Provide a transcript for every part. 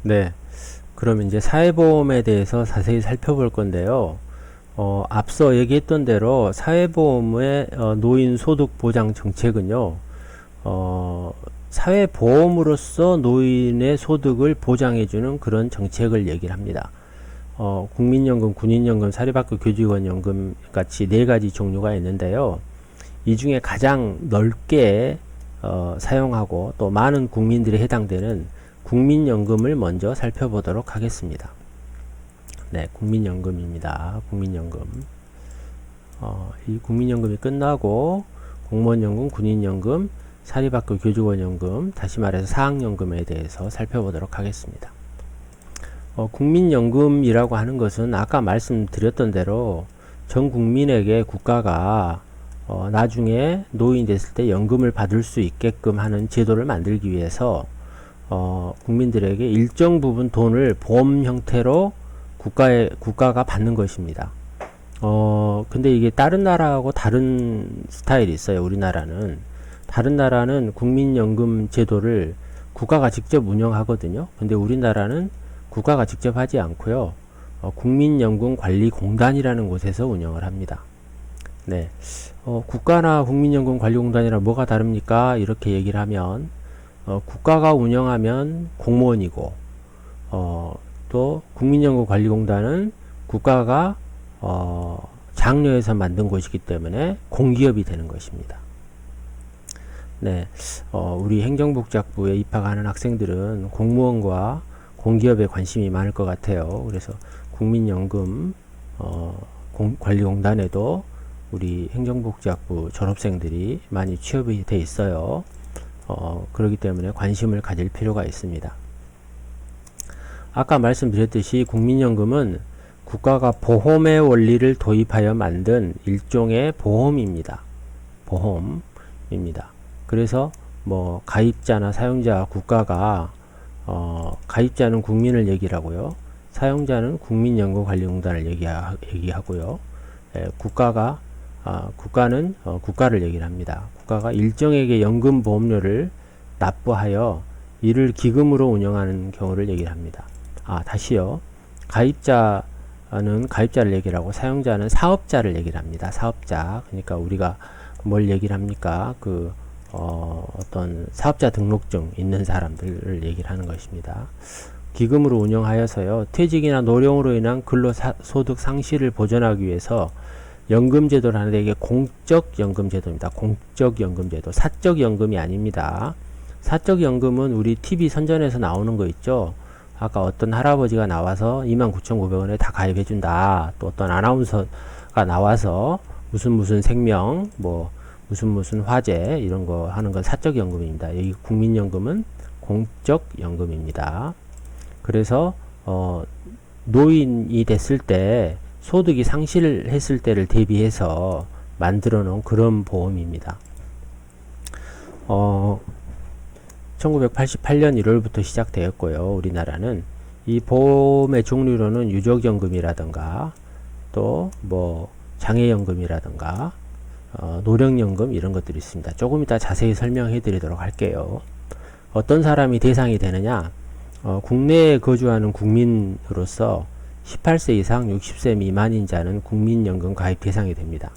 네. 그럼 이제 사회보험에 대해서 자세히 살펴볼 건데요. 앞서 얘기했던 대로 사회보험의 노인 소득 보장 정책은요, 어, 사회보험으로서 노인의 소득을 보장해주는 그런 정책을 얘기를 합니다. 국민연금, 군인연금, 사립학교 교직원연금 같이 네 가지 종류가 있는데요. 이 중에 가장 넓게 사용하고 또 많은 국민들이 해당되는 국민연금을 먼저 살펴보도록 하겠습니다. 네, 국민연금입니다. 국민연금. 이 국민연금이 끝나고 공무원연금, 군인연금, 사립학교 교직원연금, 다시 말해서 사학연금에 대해서 살펴보도록 하겠습니다. 국민연금이라고 하는 것은 아까 말씀드렸던 대로 전 국민에게 국가가 나중에 노인 됐을 때 연금을 받을 수 있게끔 하는 제도를 만들기 위해서 국민들에게 일정 부분 돈을 보험 형태로 국가가 받는 것입니다. 근데 이게 다른 나라하고 다른 스타일이 있어요. 우리나라는. 다른 나라는 국민연금 제도를 국가가 직접 운영하거든요. 근데 우리나라는 국가가 직접 하지 않고요. 국민연금관리공단이라는 곳에서 운영을 합니다. 네. 국가나 국민연금관리공단이랑 뭐가 다릅니까? 이렇게 얘기를 하면, 국가가 운영하면 공무원이고, 또 국민연금관리공단은 국가가 장려해서 만든 곳이기 때문에 공기업이 되는 것입니다. 네, 우리 행정복지학부에 입학하는 학생들은 공무원과 공기업에 관심이 많을 것 같아요. 그래서 국민연금 관리공단에도 우리 행정복지학부 졸업생들이 많이 취업이 돼 있어요. 그렇기 때문에 관심을 가질 필요가 있습니다. 아까 말씀드렸듯이 국민연금은 국가가 보험의 원리를 도입하여 만든 일종의 보험입니다. 보험입니다. 그래서 뭐 가입자나 사용자 국가가 가입자는 국민을 얘기를 하고요. 사용자는 국민연금관리공단을 얘기하고요. 국가는 국가를 얘기를 합니다. 국가가 일정에게 연금보험료를 납부하여 이를 기금으로 운영하는 경우를 얘기를 합니다. 다시요. 가입자는 가입자를 얘기를 하고 사용자는 사업자를 얘기를 합니다. 사업자. 그러니까 우리가 뭘 얘기를 합니까? 어떤 사업자 등록증 있는 사람들을 얘기를 하는 것입니다. 기금으로 운영하여서요. 퇴직이나 노령으로 인한 근로소득 상실을 보전하기 위해서 연금제도를 하는데 이게 공적연금제도입니다. 공적연금제도. 사적연금이 아닙니다. 사적연금은 우리 TV 선전에서 나오는 거 있죠. 아까 어떤 할아버지가 나와서 29,900원에 다 가입해준다. 또 어떤 아나운서가 나와서 무슨 생명, 무슨 화재 이런 거 하는 건 사적연금입니다. 여기 국민연금은 공적연금입니다. 그래서 노인이 됐을 때 소득이 상실했을 때를 대비해서 만들어 놓은 그런 보험입니다. 1988년 1월부터 시작되었고요. 우리나라는 이 보험의 종류로는 유족연금이라든가 또 장애연금이라든가 노령연금 이런 것들이 있습니다. 조금 이따 자세히 설명해 드리도록 할게요. 어떤 사람이 대상이 되느냐? 국내에 거주하는 국민으로서 18세 이상 60세 미만인 자는 국민연금 가입 대상이 됩니다.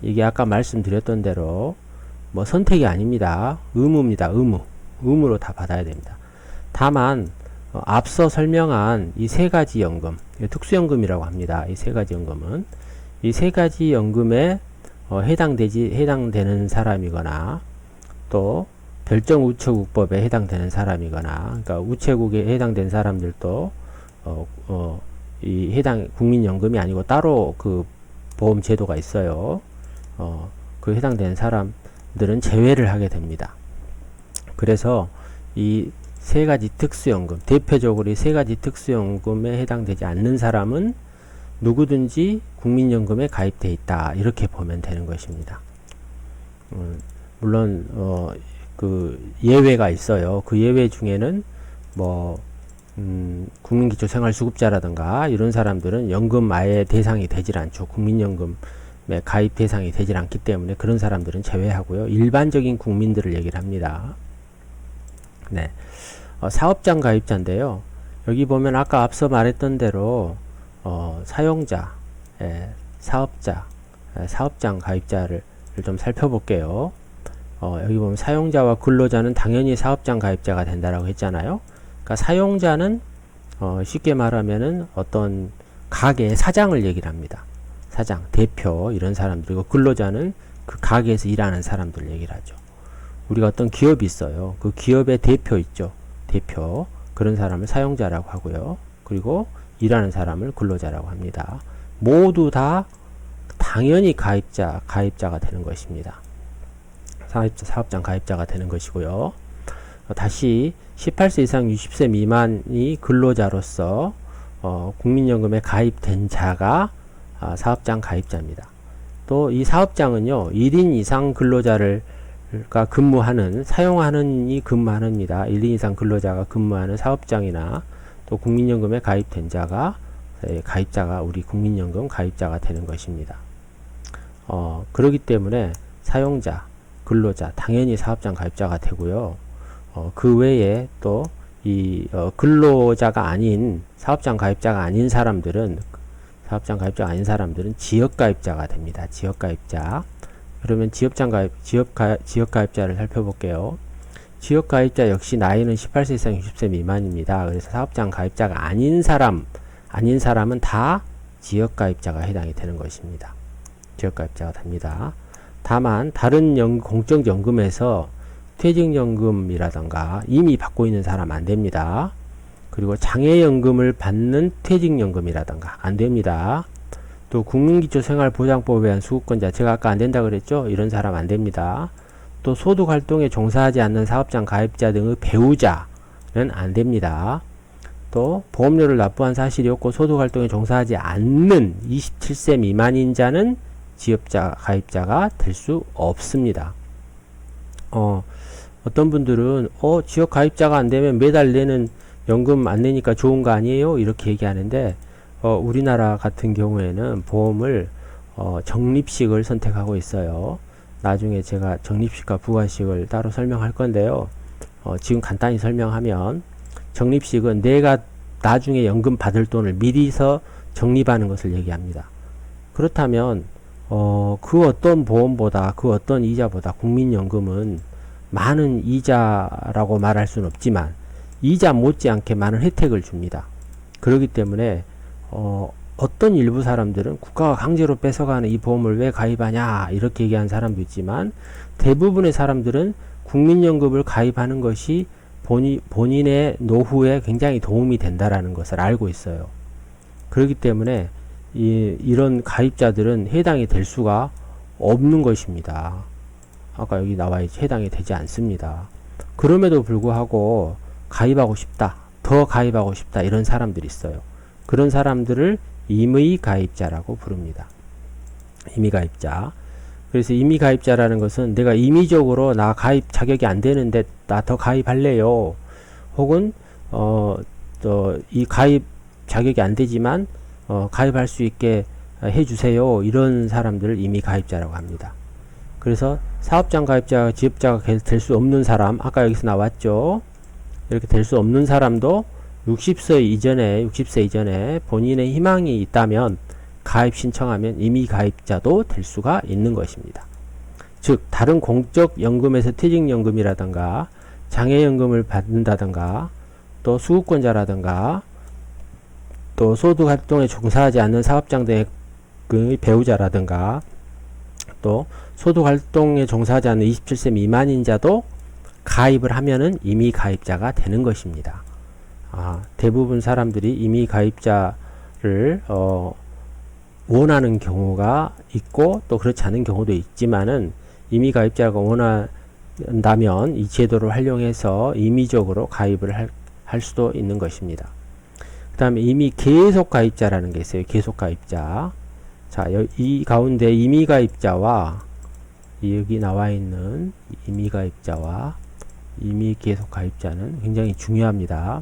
이게 아까 말씀드렸던 대로 선택이 아닙니다. 의무입니다. 의무로 다 받아야 됩니다. 다만 앞서 설명한 이 세 가지 연금, 특수연금이라고 합니다. 이 세 가지 연금은 이 세 가지 연금에 해당되는 사람이거나 또 별정우체국법에 해당되는 사람이거나, 그러니까 우체국에 해당된 사람들도 이 해당 국민연금이 아니고 따로 그 보험 제도가 있어요. 그 해당되는 사람들은 제외를 하게 됩니다. 그래서 이 세 가지 특수연금, 대표적으로 이 세 가지 특수연금에 해당되지 않는 사람은 누구든지 국민연금에 가입돼 있다. 이렇게 보면 되는 것입니다. 물론 그 예외가 있어요. 그 예외 중에는 국민기초생활수급자라든가 이런 사람들은 연금 아예 대상이 되질 않죠. 국민연금에 가입 대상이 되질 않기 때문에 그런 사람들은 제외하고요. 일반적인 국민들을 얘기를 합니다. 네. 사업장 가입자인데요. 여기 보면 아까 앞서 말했던 대로 사용자, 사업자, 사업장 가입자를 좀 살펴볼게요. 여기 보면 사용자와 근로자는 당연히 사업장 가입자가 된다라고 했잖아요. 그러니까 사용자는 쉽게 말하면은 어떤 가게의 사장을 얘기를 합니다. 사장, 대표 이런 사람들이고, 근로자는 그 가게에서 일하는 사람들 얘기를 하죠. 우리가 어떤 기업이 있어요. 그 기업의 대표 있죠. 대표. 그런 사람을 사용자라고 하고요. 그리고 일하는 사람을 근로자라고 합니다. 모두 다 당연히 가입자가 되는 것입니다. 사업장 가입자가 되는 것이고요. 다시 18세 이상 60세 미만이 근로자로서 국민연금에 가입된 자가 사업장 가입자입니다. 또 이 사업장은요, 1인 이상 근로자를 근무하는, 사용하는 이 근무하는입니다. 1인 이상 근로자가 근무하는 사업장이나 또 국민연금에 가입된 자가, 가입자가 우리 국민연금 가입자가 되는 것입니다. 그렇기 때문에 사용자, 근로자, 당연히 사업장 가입자가 되고요. 그 외에 또 이 근로자가 아닌, 사업장 가입자가 아닌 사람들은 지역 가입자가 됩니다. 지역 가입자. 그러면 지역 가입자를 살펴볼게요. 지역 가입자 역시 나이는 18세 이상 60세 미만입니다. 그래서 사업장 가입자가 아닌 사람은 다 지역 가입자가 해당이 되는 것입니다. 지역 가입자가 됩니다. 다만 다른 공적연금에서 퇴직연금이라던가 이미 받고 있는 사람 안 됩니다. 그리고 장애연금을 받는 퇴직연금이라던가 안 됩니다. 또 국민기초생활보장법에 의한 수급권자, 제가 아까 안 된다 그랬죠? 이런 사람 안 됩니다. 또 소득활동에 종사하지 않는 사업장 가입자 등의 배우자는 안 됩니다. 또 보험료를 납부한 사실이 없고 소득활동에 종사하지 않는 27세 미만인 자는 지역자 가입자가 될 수 없습니다. 어떤 분들은 지역 가입자가 안 되면 매달 내는 연금 안 내니까 좋은 거 아니에요? 이렇게 얘기하는데 우리나라 같은 경우에는 보험을 적립식을 선택하고 있어요. 나중에 제가 적립식과 부가식을 따로 설명할 건데요. 지금 간단히 설명하면, 적립식은 내가 나중에 연금 받을 돈을 미리서 적립하는 것을 얘기합니다. 그렇다면 그 어떤 보험보다, 그 어떤 이자보다 국민연금은 많은 이자라고 말할 수는 없지만 이자 못지않게 많은 혜택을 줍니다. 그렇기 때문에 어떤 일부 사람들은 국가가 강제로 뺏어가는 이 보험을 왜 가입하냐 이렇게 얘기하는 사람도 있지만, 대부분의 사람들은 국민연금을 가입하는 것이 본인의 노후에 굉장히 도움이 된다라는 것을 알고 있어요. 그렇기 때문에 이런 가입자들은 해당이 될 수가 없는 것입니다. 아까 여기 나와있지, 해당이 되지 않습니다. 그럼에도 불구하고 가입하고 싶다, 더 가입하고 싶다, 이런 사람들이 있어요. 그런 사람들을 임의가입자라고 부릅니다. 임의가입자. 그래서 임의가입자라는 것은 내가 임의적으로 나 가입 자격이 안 되는데 나 더 가입할래요. 혹은 이 가입 자격이 안 되지만 가입할 수 있게 해주세요. 이런 사람들을 임의가입자라고 합니다. 그래서 사업장 가입자가 지역자가 될 수 없는 사람, 아까 여기서 나왔죠. 이렇게 될 수 없는 사람도 60세 이전에 본인의 희망이 있다면 가입 신청하면 임의가입자도 될 수가 있는 것입니다. 즉 다른 공적연금에서 퇴직연금이라든가 장애연금을 받는다든가 또 수급권자라든가 또 소득활동에 종사하지 않는 사업장 등의 배우자라든가 또 소득활동에 종사하지 않는 27세 미만인 자도 가입을 하면은 임의가입자가 되는 것입니다. 대부분 사람들이 임의가입자를 원하는 경우가 있고 또 그렇지 않은 경우도 있지만은, 임의가입자가 원한다면 이 제도를 활용해서 임의적으로 가입을 할 수도 있는 것입니다. 그 다음에 임의 계속가입자라는 게 있어요. 계속가입자. 자, 이 가운데 임의가입자와 여기 나와 있는 임의가입자와 임의계속가입자는 굉장히 중요합니다.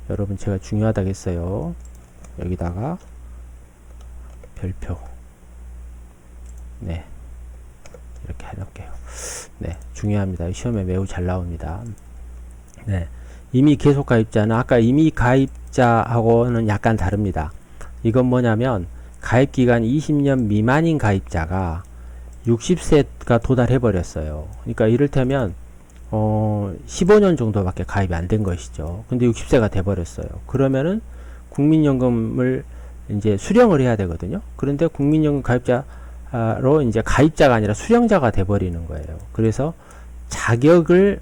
여러분, 제가 중요하다고 했어요. 여기다가 별표. 네, 이렇게 해놓을게요. 네, 중요합니다. 시험에 매우 잘 나옵니다. 네, 이미 계속 가입자는 아까 이미 가입자하고는 약간 다릅니다. 이건 뭐냐면 가입 기간이 20년 미만인 가입자가 60세가 도달해 버렸어요. 그러니까 이를테면 15년 정도밖에 가입이 안 된 것이죠. 근데 60세가 돼 버렸어요. 그러면은 국민연금을 이제 수령을 해야 되거든요. 그런데 국민연금 가입자로 이제 가입자가 아니라 수령자가 돼 버리는 거예요. 그래서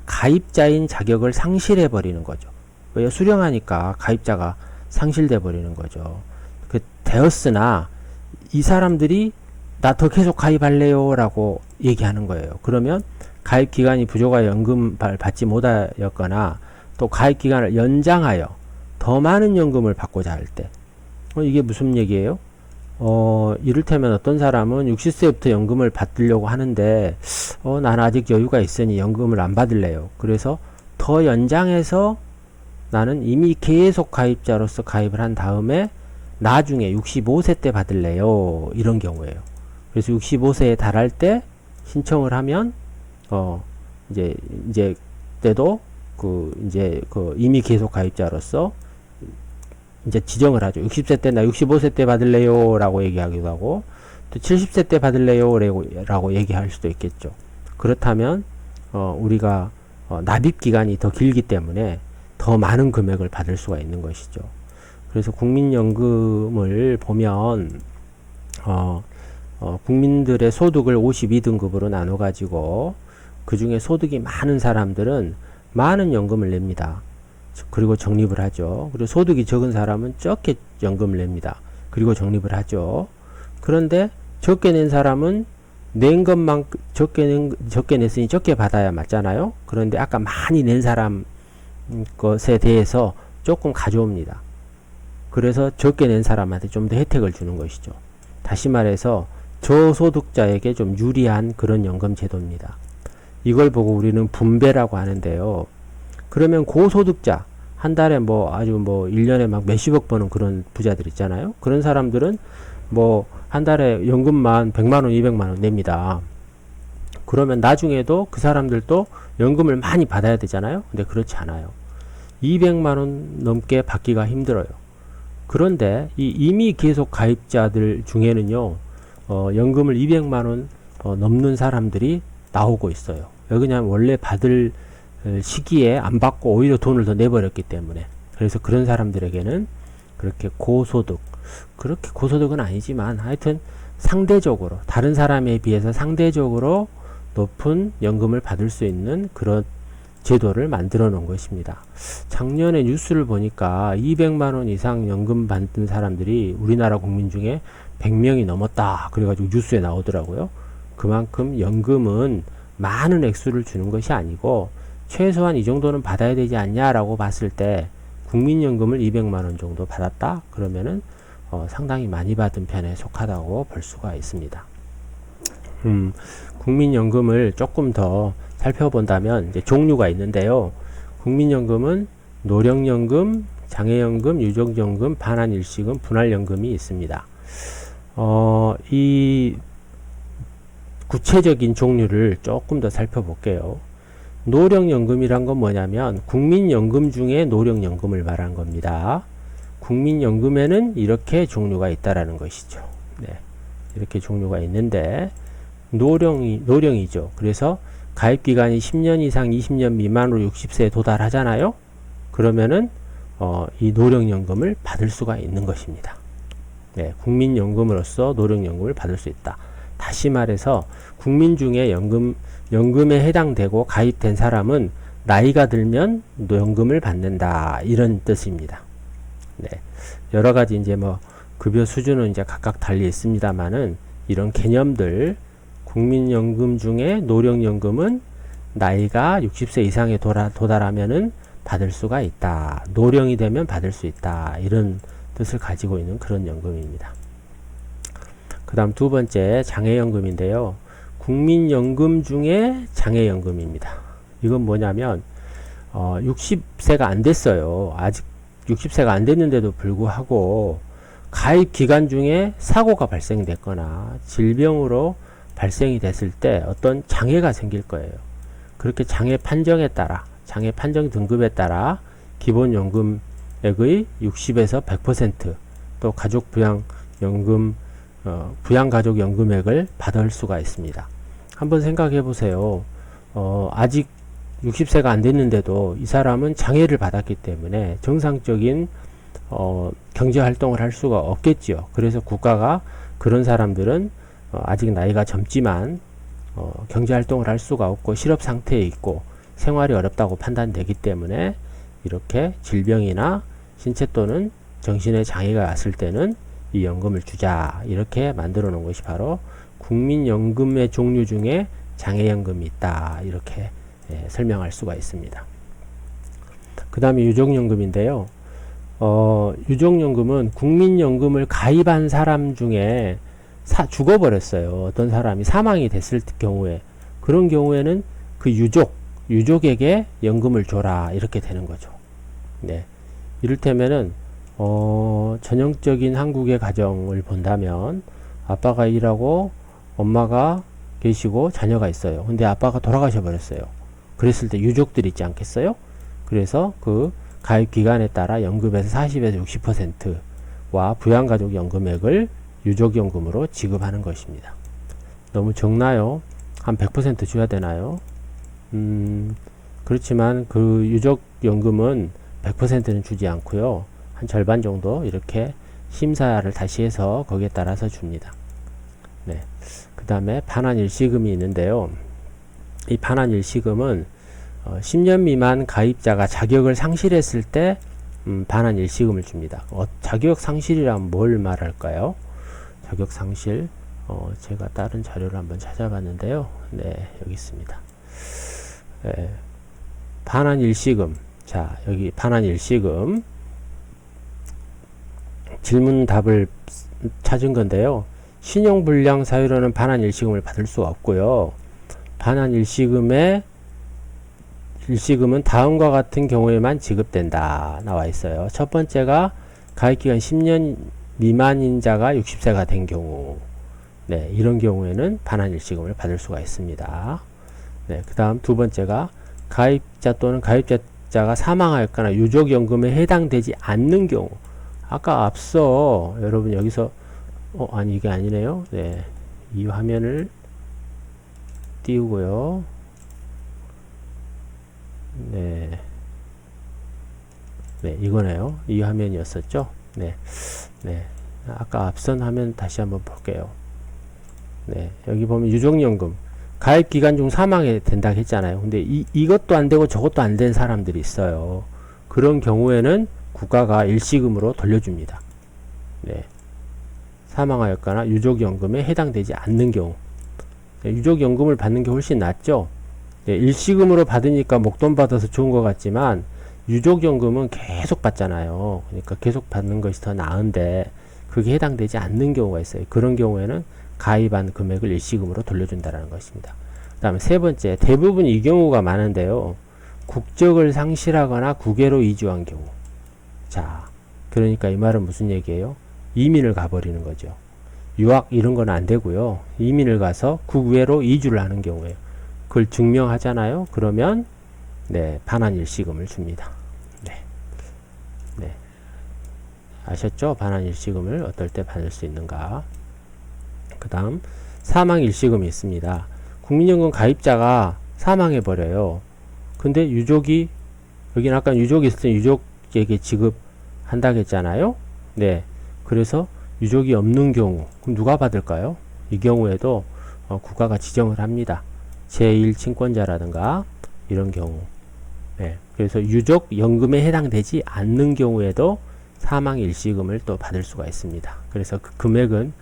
가입자인 자격을 상실해 버리는 거죠. 왜? 수령하니까 가입자가 상실돼 버리는 거죠. 되었으나 이 사람들이 나 더 계속 가입할래요 라고 얘기하는 거예요. 그러면 가입 기간이 부족하여 연금 받지 못하였거나 또 가입 기간을 연장하여 더 많은 연금을 받고자 할 때, 이게 무슨 얘기예요? 이를테면 어떤 사람은 60세부터 연금을 받으려고 하는데 난 아직 여유가 있으니 연금을 안 받을래요. 그래서 더 연장해서 나는 이미 계속 가입자로서 가입을 한 다음에 나중에 65세 때 받을래요. 이런 경우예요. 그래서 65세에 달할 때 신청을 하면 이제 때도 이미 계속 가입자로서 이제 지정을 하죠. 60세 때 나 65세 때 받을래요 라고 얘기하기도 하고 또 70세 때 받을래요 라고 얘기할 수도 있겠죠. 그렇다면 우리가 납입 기간이 더 길기 때문에 더 많은 금액을 받을 수가 있는 것이죠. 그래서 국민연금을 보면 국민들의 소득을 52등급으로 나눠 가지고 그 중에 소득이 많은 사람들은 많은 연금을 냅니다. 그리고 적립을 하죠. 그리고 소득이 적은 사람은 적게 연금을 냅니다. 그리고 적립을 하죠. 그런데 적게 낸 사람은 낸 것만 적게 냈으니 적게 받아야 맞잖아요. 그런데 아까 많이 낸 사람 것에 대해서 조금 가져옵니다. 그래서 적게 낸 사람한테 좀 더 혜택을 주는 것이죠. 다시 말해서 저소득자에게 좀 유리한 그런 연금 제도입니다. 이걸 보고 우리는 분배라고 하는데요. 그러면 고소득자, 한 달에 아주 1년에 막 몇십억 버는 그런 부자들 있잖아요. 그런 사람들은 한 달에 연금만 100만원, 200만원 냅니다. 그러면 나중에도 그 사람들도 연금을 많이 받아야 되잖아요. 근데 그렇지 않아요. 200만원 넘게 받기가 힘들어요. 그런데 이미 계속 가입자들 중에는요, 연금을 200만원 넘는 사람들이 나오고 있어요. 왜 그러냐면 원래 받을 시기에 안 받고 오히려 돈을 더 내버렸기 때문에. 그래서 그런 사람들에게는 그렇게 그렇게 고소득은 아니지만 하여튼 상대적으로 다른 사람에 비해서 상대적으로 높은 연금을 받을 수 있는 그런 제도를 만들어 놓은 것입니다. 작년에 뉴스를 보니까 200만원 이상 연금 받는 사람들이 우리나라 국민 중에 100명이 넘었다. 그래가지고 뉴스에 나오더라고요. 그만큼 연금은 많은 액수를 주는 것이 아니고 최소한 이 정도는 받아야 되지 않냐라고 봤을 때 국민연금을 200만원 정도 받았다? 그러면은 상당히 많이 받은 편에 속하다고 볼 수가 있습니다. 국민연금을 조금 더 살펴본다면 이제 종류가 있는데요. 국민연금은 노령연금, 장애연금, 유족연금, 반환일시금, 분할연금이 있습니다. 이 구체적인 종류를 조금 더 살펴볼게요. 노령연금이란 건 뭐냐면 국민연금 중에 노령연금을 말한 겁니다. 국민연금에는 이렇게 종류가 있다라는 것이죠. 네, 이렇게 종류가 있는데 노령이죠. 그래서 가입기간이 10년 이상 20년 미만으로 60세에 도달하잖아요. 그러면은 이 노령연금을 받을 수가 있는 것입니다. 네, 국민연금으로서 노령연금을 받을 수 있다. 다시 말해서 국민 중에 연금에 해당되고 가입된 사람은 나이가 들면 연금을 받는다. 이런 뜻입니다. 네, 여러 가지 이제 급여 수준은 이제 각각 달리 있습니다만은 이런 개념들 국민연금 중에 노령연금은 나이가 60세 이상에 도달하면은 받을 수가 있다. 노령이 되면 받을 수 있다. 이런 뜻을 가지고 있는 그런 연금입니다. 그 다음 두 번째 장애연금인데요. 국민연금 중에 장애연금입니다. 이건 뭐냐면 60세가 안 됐어요. 아직 60세가 안 됐는데도 불구하고 가입 기간 중에 사고가 발생됐거나 질병으로 발생이 됐을 때 어떤 장애가 생길 거예요. 그렇게 장애 판정 등급에 따라 기본연금액의 60에서 100%, 또 가족부양연금, 부양가족연금액을 받을 수가 있습니다. 한번 생각해 보세요. 아직 60세가 안 됐는데도 이 사람은 장애를 받았기 때문에 정상적인 경제활동을 할 수가 없겠지요. 그래서 국가가 그런 사람들은 아직 나이가 젊지만 경제활동을 할 수가 없고 실업상태에 있고 생활이 어렵다고 판단되기 때문에 이렇게 질병이나 신체 또는 정신의 장애가 왔을 때는 이 연금을 주자, 이렇게 만들어 놓은 것이 바로 국민연금의 종류 중에 장애연금이 있다, 이렇게 설명할 수가 있습니다. 그 다음에 유족연금인데요. 유족연금은 국민연금을 가입한 사람 중에 죽어버렸어요. 어떤 사람이 사망이 됐을 경우에, 그런 경우에는 그 유족에게 연금을 줘라, 이렇게 되는 거죠. 네. 이를테면은 전형적인 한국의 가정을 본다면 아빠가 일하고 엄마가 계시고 자녀가 있어요. 근데 아빠가 돌아가셔 버렸어요. 그랬을 때 유족들 있지 않겠어요? 그래서 그 가입 기간에 따라 연금에서 40에서 60%와 부양가족 연금액을 유족연금으로 지급하는 것입니다. 너무 적나요? 한 100% 줘야 되나요? 그렇지만 그 유족연금은 100%는 주지 않고요. 한 절반 정도 이렇게 심사를 다시 해서 거기에 따라서 줍니다. 네. 그 다음에 반환일시금이 있는데요. 이 반환일시금은 10년 미만 가입자가 자격을 상실했을 때 반환일시금을 줍니다. 자격 상실이란 뭘 말할까요? 자격 상실, 제가 다른 자료를 한번 찾아봤는데요. 네, 여기 있습니다. 네. 반환일시금. 자, 여기 반환일시금 질문 답을 찾은 건데요. 신용불량 사유로는 반환일시금을 받을 수 없고요. 반환일시금은 다음과 같은 경우에만 지급된다, 나와 있어요. 첫 번째가 가입기간 10년 미만인 자가 60세가 된 경우, 네, 이런 경우에는 반환일시금을 받을 수가 있습니다. 네, 그 다음 두 번째가 가입자 또는 가입자가 사망하였거나 유족연금에 해당되지 않는 경우. 아까 앞서 여러분 여기서 아니 이게 아니네요. 네, 이 화면을 띄우고요. 네, 네, 이거네요. 이 화면이었었죠. 네, 네. 아까 앞선 화면 다시 한번 볼게요. 네, 여기 보면 유족연금 가입 기간 중 사망이 된다고 했잖아요. 근데 이것도 안 되고 저것도 안 된 사람들이 있어요. 그런 경우에는 국가가 일시금으로 돌려줍니다. 네. 사망하였거나 유족연금에 해당되지 않는 경우. 네, 유족연금을 받는 게 훨씬 낫죠. 네, 일시금으로 받으니까 목돈 받아서 좋은 것 같지만 유족연금은 계속 받잖아요. 그러니까 계속 받는 것이 더 나은데 그게 해당되지 않는 경우가 있어요. 그런 경우에는 가입한 금액을 일시금으로 돌려준다는 것입니다. 그 다음에 세 번째, 대부분 이 경우가 많은데요. 국적을 상실하거나 국외로 이주한 경우. 자, 그러니까 이 말은 무슨 얘기예요? 이민을 가버리는 거죠. 유학 이런 건 안 되고요. 이민을 가서 국외로 이주를 하는 경우에요. 그걸 증명하잖아요. 그러면 네, 반환일시금을 줍니다. 네, 네, 아셨죠? 반환일시금을 어떨 때 받을 수 있는가? 그 다음 사망일시금이 있습니다. 국민연금 가입자가 사망해버려요. 근데 유족이, 여기는 아까 유족이 있을 때 유족에게 지급한다고 했잖아요. 네, 그래서 유족이 없는 경우, 그럼 누가 받을까요? 이 경우에도 국가가 지정을 합니다. 제1친권자라든가 이런 경우. 네, 그래서 유족연금에 해당되지 않는 경우에도 사망일시금을 또 받을 수가 있습니다. 그래서 그 금액은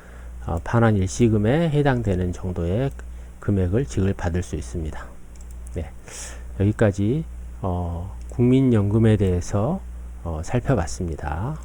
반환일시금에 해당되는 정도의 금액을 지급받을 수 있습니다. 네, 여기까지 국민연금에 대해서 살펴봤습니다.